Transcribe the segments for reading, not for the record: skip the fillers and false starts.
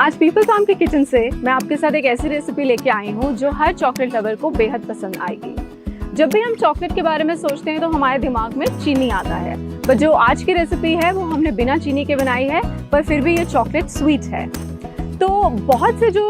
आज people farm के kitchen से मैं आपके साथ एक ऐसी रेसिपी लेके आई हूँ जो हर चॉकलेट लवर को बेहद पसंद आएगी। जब भी हम चॉकलेट के बारे में सोचते हैं तो हमारे दिमाग में चीनी आता है, पर जो आज की रेसिपी है वो हमने बिना चीनी के बनाई है, पर फिर भी ये चॉकलेट स्वीट है। तो बहुत से जो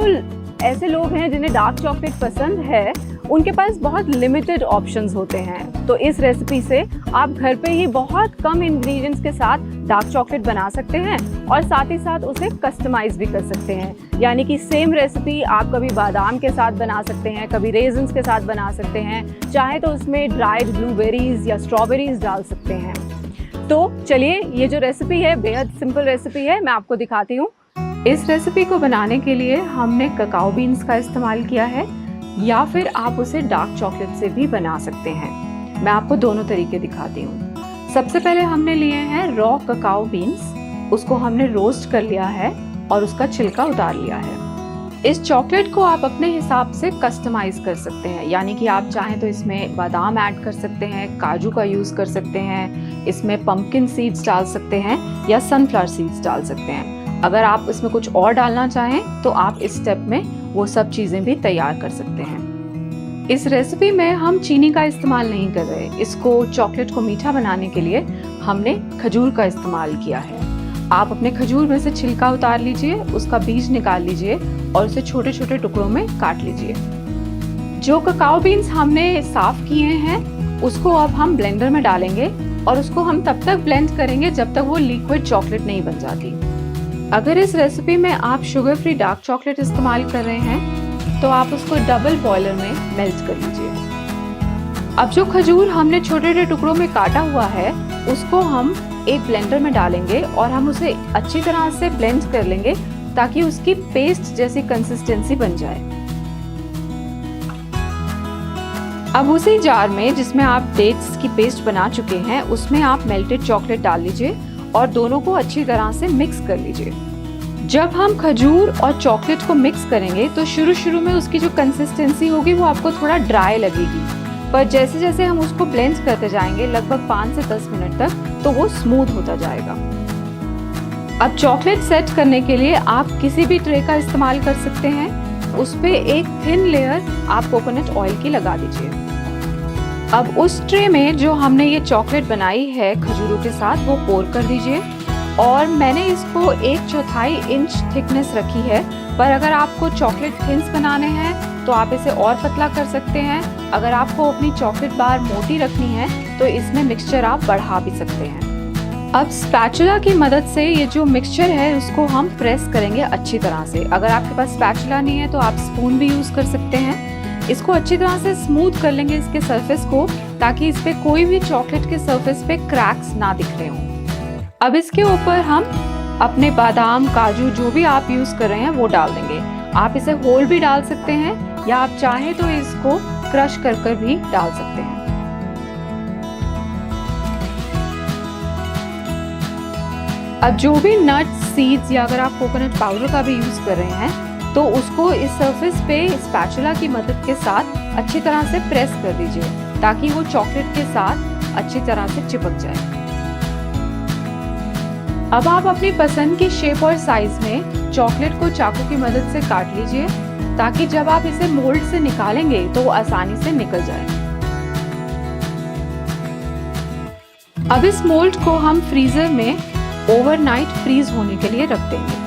ऐसे लोग हैं जिन्हें डार्क चॉकलेट पसंद है, उनके पास बहुत लिमिटेड ऑप्शंस होते हैं। तो इस रेसिपी से आप घर पे ही बहुत कम इंग्रेडिएंट्स के साथ डार्क चॉकलेट बना सकते हैं और साथ ही साथ उसे कस्टमाइज भी कर सकते हैं। यानी कि सेम रेसिपी आप कभी बादाम के साथ बना सकते हैं, कभी रेजिन्स के साथ बना सकते हैं, चाहे तो उसमें ड्राइड ब्लूबेरीज या स्ट्रॉबेरीज डाल सकते हैं। तो चलिए, ये जो रेसिपी है बेहद सिंपल रेसिपी है, मैं आपको दिखाती हूँ। इस रेसिपी को बनाने के लिए हमने ककाओ बीन्स का इस्तेमाल किया है, या फिर आप उसे डार्क चॉकलेट से भी बना सकते हैं। मैं आपको दोनों तरीके दिखाती हूँ। सबसे पहले हमने लिए हैं रॉ ककाओ बीन्स, उसको हमने रोस्ट कर लिया है और उसका छिलका उतार लिया है। इस चॉकलेट को आप अपने हिसाब से कस्टमाइज कर सकते हैं, यानी कि आप चाहें तो इसमें बादाम ऐड कर सकते हैं, काजू का यूज़ कर सकते हैं, इसमें पंपकिन सीड्स डाल सकते हैं या सनफ्लावर सीड्स डाल सकते हैं। अगर आप इसमें कुछ और डालना चाहें तो आप इस स्टेप में वो सब चीज़ें भी तैयार कर सकते हैं। इस रेसिपी में हम चीनी का इस्तेमाल नहीं कर रहे। इसको चॉकलेट को मीठा बनाने के लिए हमने खजूर का इस्तेमाल किया है। आप अपने खजूर में से छिलका उतार लीजिए, उसका बीज निकाल लीजिए और उसे छोटे छोटे टुकड़ों में काट लीजिए। जो ककाओ बीन्स हमने साफ किए हैं उसको अब हम ब्लेंडर में डालेंगे और उसको हम तब तक ब्लेंड करेंगे जब तक वो लिक्विड चॉकलेट नहीं बन जाती। अगर इस रेसिपी में आप शुगर फ्री डार्क चॉकलेट इस्तेमाल कर रहे हैं तो आप उसको डबल बॉयलर में मेल्ट कर लीजिए। अब जो खजूर हमने छोटे छोटे टुकड़ों में काटा हुआ है उसको हम एक ब्लेंडर में डालेंगे और हम उसे अच्छी तरह से ब्लेंड कर लेंगे ताकि उसकी पेस्ट जैसी कंसिस्टेंसी बन जाए। अब उसी जार में जिसमें आप डेट्स की पेस्ट बना चुके हैं उसमें आप मेल्टेड चॉकलेट डाल लीजिए और दोनों को अच्छी तरह से मिक्स कर लीजिए। जब हम खजूर और चॉकलेट को मिक्स करेंगे तो शुरू में उसकी जो कंसिस्टेंसी होगी वो आपको थोड़ा ड्राई लगेगी, पर जैसे जैसे हम उसको ब्लेंड करते जाएंगे लगभग 5 से 10 मिनट तक, तो वो स्मूथ होता जाएगा। अब चॉकलेट सेट करने के लिए आप किसी भी ट्रे का इस्तेमाल कर सकते हैं। उस पे एक थिन लेयर आप कोकोनट ऑयल की लगा दीजिए। अब उस ट्रे में जो हमने ये चॉकलेट बनाई है खजूरों के साथ वो पोर कर दीजिए और मैंने इसको 1/4 इंच थिकनेस रखी है, पर अगर आपको चॉकलेट थिन्स बनाने हैं तो आप इसे और पतला कर सकते हैं। अगर आपको अपनी चॉकलेट बार मोटी रखनी है तो इसमें मिक्सचर आप बढ़ा भी सकते हैं। अब स्पैचुला की मदद से ये जो मिक्सचर है उसको हम प्रेस करेंगे अच्छी तरह से। अगर आपके पास स्पैचुला नहीं है तो आप स्पून भी यूज़ कर सकते हैं। इसको अच्छी तरह से स्मूथ कर लेंगे इसके सरफेस को, ताकि इस पे कोई भी चॉकलेट के सरफेस पे क्रैक्स ना दिख रहे हों। अब इसके ऊपर हम अपने बादाम, काजू जो भी आप यूज़ कर रहे हैं वो डाल देंगे। आप इसे होल भी डाल सकते हैं या आप चाहें तो इसको क्रश कर भी डाल सकते हैं। अब जो भी नट्स, सीड्स या अगर आप कोकोनट पाउडर का भी यूज़ कर रहे हैं तो उसको इस सरफेस पे स्पैचुला की मदद के साथ अच्छी तरह से प्रेस कर दीजिए ताकि वो चॉकलेट के साथ अच्छी तरह से चिपक जाए। अब आप अपनी पसंद की शेप और साइज में चॉकलेट को चाकू की मदद से काट लीजिए ताकि जब आप इसे मोल्ड से निकालेंगे तो वो आसानी से निकल जाए। अब इस मोल्ड को हम फ्रीजर में ओवरनाइट फ्रीज होने के लिए रख देंगे।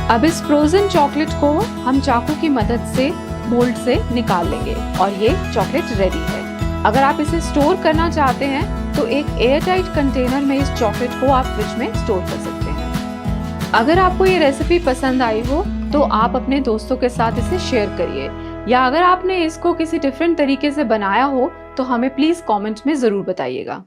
अब इस फ्रोजन चॉकलेट को हम चाकू की मदद से मोल्ड से निकाल लेंगे और ये चॉकलेट रेडी है। अगर आप इसे स्टोर करना चाहते हैं तो एक एयरटाइट कंटेनर में इस चॉकलेट को आप फ्रिज में स्टोर कर सकते हैं। अगर आपको ये रेसिपी पसंद आई हो तो आप अपने दोस्तों के साथ इसे शेयर करिए, या अगर आपने इसको किसी डिफरेंट तरीके से बनाया हो तो हमें प्लीज़ कमेंट में ज़रूर बताइएगा।